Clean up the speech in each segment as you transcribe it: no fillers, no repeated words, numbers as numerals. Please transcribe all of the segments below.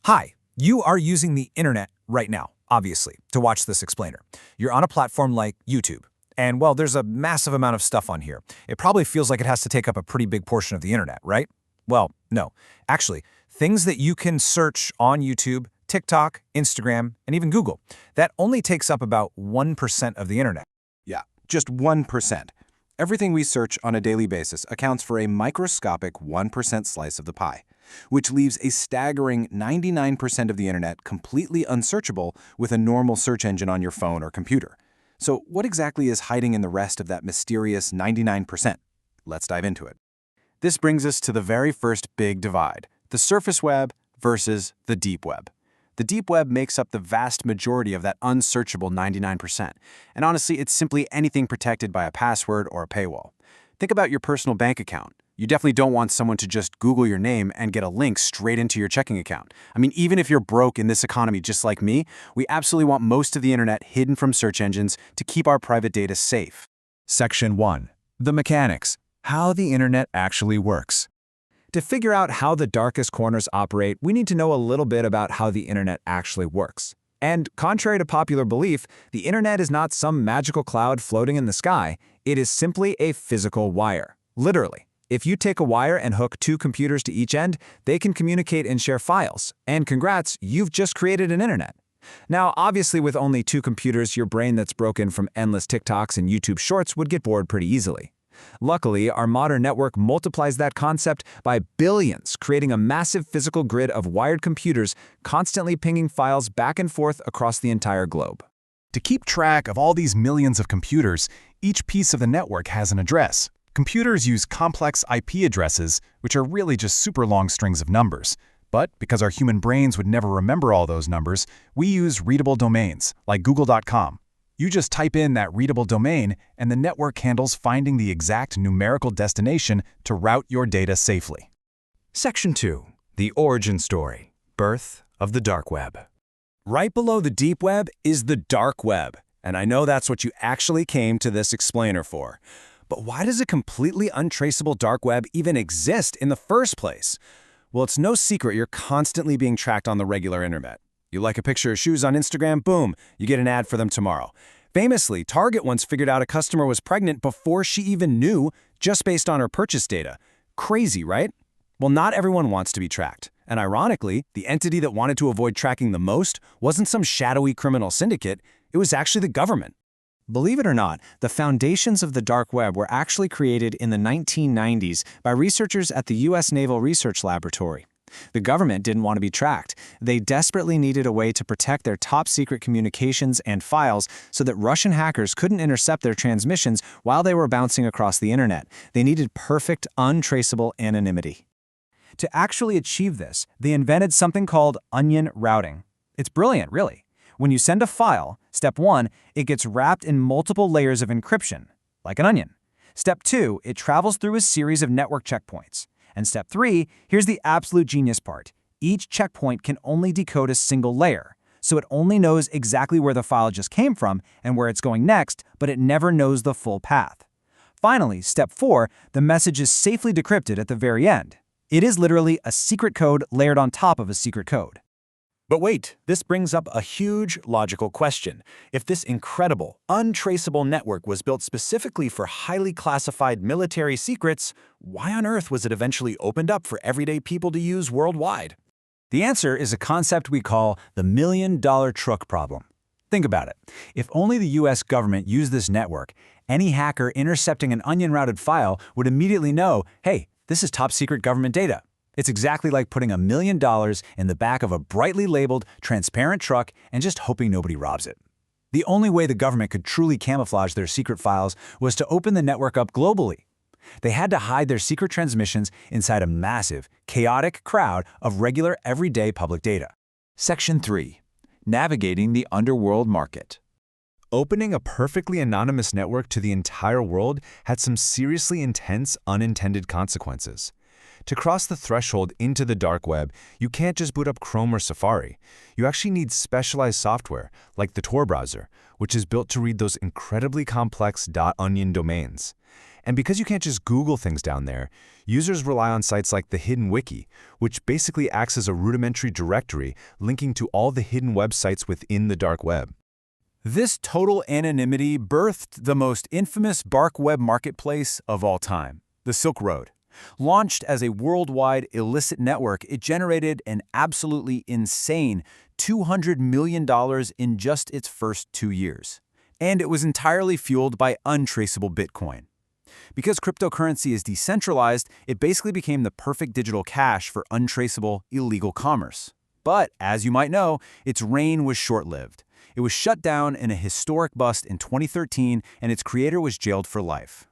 Hi, you are using the internet right now, obviously, to watch this explainer. You're on a platform like YouTube. And well, there's a massive amount of stuff on here. It probably feels like it has to take up a pretty big portion of the internet, right? Well, no. Actually, things that you can search on YouTube, TikTok, Instagram, and even Google, that only takes up about 1% of the internet. Yeah, just 1%. Everything we search on a daily basis accounts for a microscopic 1% slice of the pie, which leaves a staggering 99% of the internet completely unsearchable with a normal search engine on your phone or computer. So what exactly is hiding in the rest of that mysterious 99%? Let's dive into it. This brings us to the very first big divide, the surface web versus the deep web. The deep web makes up the vast majority of that unsearchable 99%. And honestly, it's simply anything protected by a password or a paywall. Think about your personal bank account. You definitely don't want someone to just Google your name and get a link straight into your checking account. I mean, even if you're broke in this economy just like me, we absolutely want most of the internet hidden from search engines to keep our private data safe. Section 1. The mechanics. How the internet actually works. To figure out how the darkest corners operate, we need to know a little bit about how the internet actually works. And contrary to popular belief, the internet is not some magical cloud floating in the sky. It is simply a physical wire. Literally. If you take a wire and hook two computers to each end, they can communicate and share files. And congrats, you've just created an internet. Now, obviously with only two computers, your brain that's broken from endless TikToks and YouTube Shorts would get bored pretty easily. Luckily, our modern network multiplies that concept by billions, creating a massive physical grid of wired computers constantly pinging files back and forth across the entire globe. To keep track of all these millions of computers, each piece of the network has an address. Computers use complex IP addresses, which are really just super long strings of numbers. But because our human brains would never remember all those numbers, we use readable domains, like Google.com. You just type in that readable domain, and the network handles finding the exact numerical destination to route your data safely. Section 2. The origin story. Birth of the dark web. Right below the deep web is the dark web. And I know that's what you actually came to this explainer for. But why does a completely untraceable dark web even exist in the first place? Well, it's no secret you're constantly being tracked on the regular internet. You like a picture of shoes on Instagram, boom, you get an ad for them tomorrow. Famously, Target once figured out a customer was pregnant before she even knew, just based on her purchase data. Crazy, right? Well, not everyone wants to be tracked. And ironically, the entity that wanted to avoid tracking the most wasn't some shadowy criminal syndicate, it was actually the government. Believe it or not, the foundations of the dark web were actually created in the 1990s by researchers at the U.S. Naval Research Laboratory. The government didn't want to be tracked. They desperately needed a way to protect their top-secret communications and files so that Russian hackers couldn't intercept their transmissions while they were bouncing across the internet. They needed perfect, untraceable anonymity. To actually achieve this, they invented something called onion routing. It's brilliant, really. When you send a file, step 1, it gets wrapped in multiple layers of encryption, like an onion. Step 2, it travels through a series of network checkpoints. And step 3, here's the absolute genius part. Each checkpoint can only decode a single layer, so it only knows exactly where the file just came from and where it's going next, but it never knows the full path. Finally, step 4, the message is safely decrypted at the very end. It is literally a secret code layered on top of a secret code. But wait, this brings up a huge logical question. If this incredible, untraceable network was built specifically for highly classified military secrets, why on earth was it eventually opened up for everyday people to use worldwide? The answer is a concept we call the million-dollar truck problem. Think about it. If only the US government used this network, any hacker intercepting an onion-routed file would immediately know, hey, this is top-secret government data. It's exactly like putting $1 million in the back of a brightly labeled, transparent truck and just hoping nobody robs it. The only way the government could truly camouflage their secret files was to open the network up globally. They had to hide their secret transmissions inside a massive, chaotic crowd of regular, everyday public data. Section 3. Navigating the underworld market. Opening a perfectly anonymous network to the entire world had some seriously intense, unintended consequences. To cross the threshold into the dark web, you can't just boot up Chrome or Safari. You actually need specialized software, like the Tor browser, which is built to read those incredibly complex .onion domains. And because you can't just Google things down there, users rely on sites like the Hidden Wiki, which basically acts as a rudimentary directory linking to all the hidden websites within the dark web. This total anonymity birthed the most infamous dark web marketplace of all time, the Silk Road. Launched as a worldwide illicit network, it generated an absolutely insane $200 million in just its first 2 years. And it was entirely fueled by untraceable Bitcoin. Because cryptocurrency is decentralized, it basically became the perfect digital cash for untraceable, illegal commerce. But, as you might know, its reign was short-lived. It was shut down in a historic bust in 2013, and its creator was jailed for life.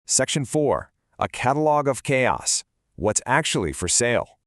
Section 4. A Catalog of Chaos. What's actually for sale?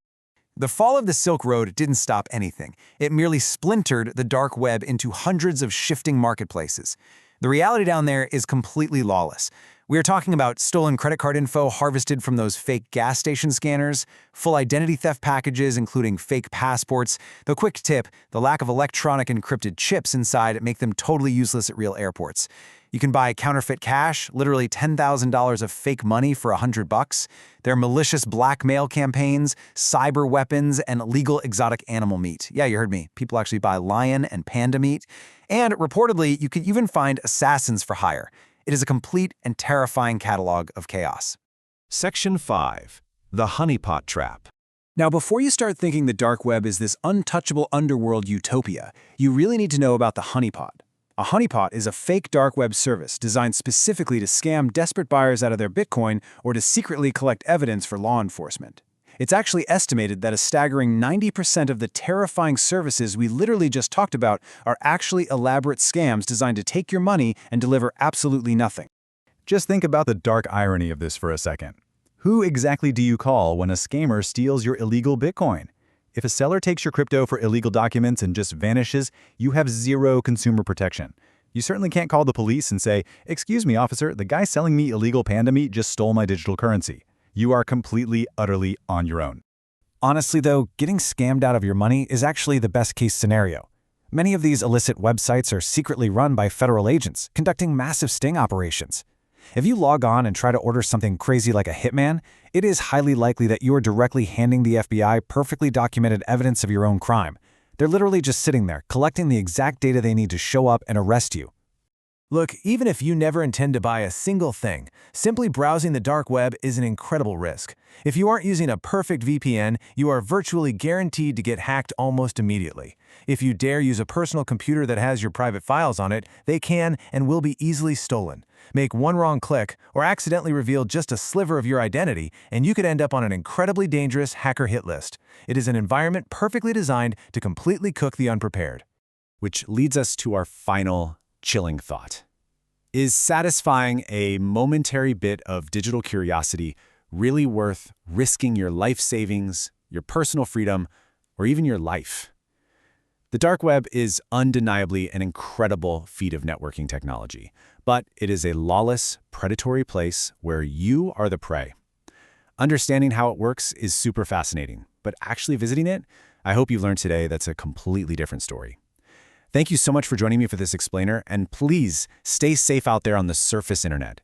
The fall of the Silk Road didn't stop anything. It merely splintered the dark web into hundreds of shifting marketplaces. The reality down there is completely lawless. We are talking about stolen credit card info harvested from those fake gas station scanners, full identity theft packages including fake passports. The quick tip, the lack of electronic encrypted chips inside make them totally useless at real airports. You can buy counterfeit cash, literally $10,000 of fake money for $100. There are malicious blackmail campaigns, cyber weapons, and illegal exotic animal meat. Yeah, you heard me. People actually buy lion and panda meat. And reportedly, you could even find assassins for hire. It is a complete and terrifying catalog of chaos. Section 5. The Honeypot Trap. Now, before you start thinking the dark web is this untouchable underworld utopia, you really need to know about the honeypot. A honeypot is a fake dark web service designed specifically to scam desperate buyers out of their Bitcoin or to secretly collect evidence for law enforcement. It's actually estimated that a staggering 90% of the terrifying services we literally just talked about are actually elaborate scams designed to take your money and deliver absolutely nothing. Just think about the dark irony of this for a second. Who exactly do you call when a scammer steals your illegal Bitcoin? If a seller takes your crypto for illegal documents and just vanishes, you have zero consumer protection. You certainly can't call the police and say, "Excuse me, officer, the guy selling me illegal panda meat just stole my digital currency." You are completely, utterly on your own. Honestly, though, getting scammed out of your money is actually the best-case scenario. Many of these illicit websites are secretly run by federal agents, conducting massive sting operations. If you log on and try to order something crazy like a hitman, it is highly likely that you are directly handing the FBI perfectly documented evidence of your own crime. They're literally just sitting there, collecting the exact data they need to show up and arrest you. Look, even if you never intend to buy a single thing, simply browsing the dark web is an incredible risk. If you aren't using a perfect VPN, you are virtually guaranteed to get hacked almost immediately. If you dare use a personal computer that has your private files on it, they can and will be easily stolen. Make one wrong click or accidentally reveal just a sliver of your identity, and you could end up on an incredibly dangerous hacker hit list. It is an environment perfectly designed to completely cook the unprepared. Which leads us to our final chilling thought. Is satisfying a momentary bit of digital curiosity really worth risking your life savings, your personal freedom, or even your life? The dark web is undeniably an incredible feat of networking technology, but it is a lawless, predatory place where you are the prey. Understanding how it works is super fascinating, but actually visiting it, I hope you've learned today that's a completely different story. Thank you so much for joining me for this explainer, and please stay safe out there on the surface internet.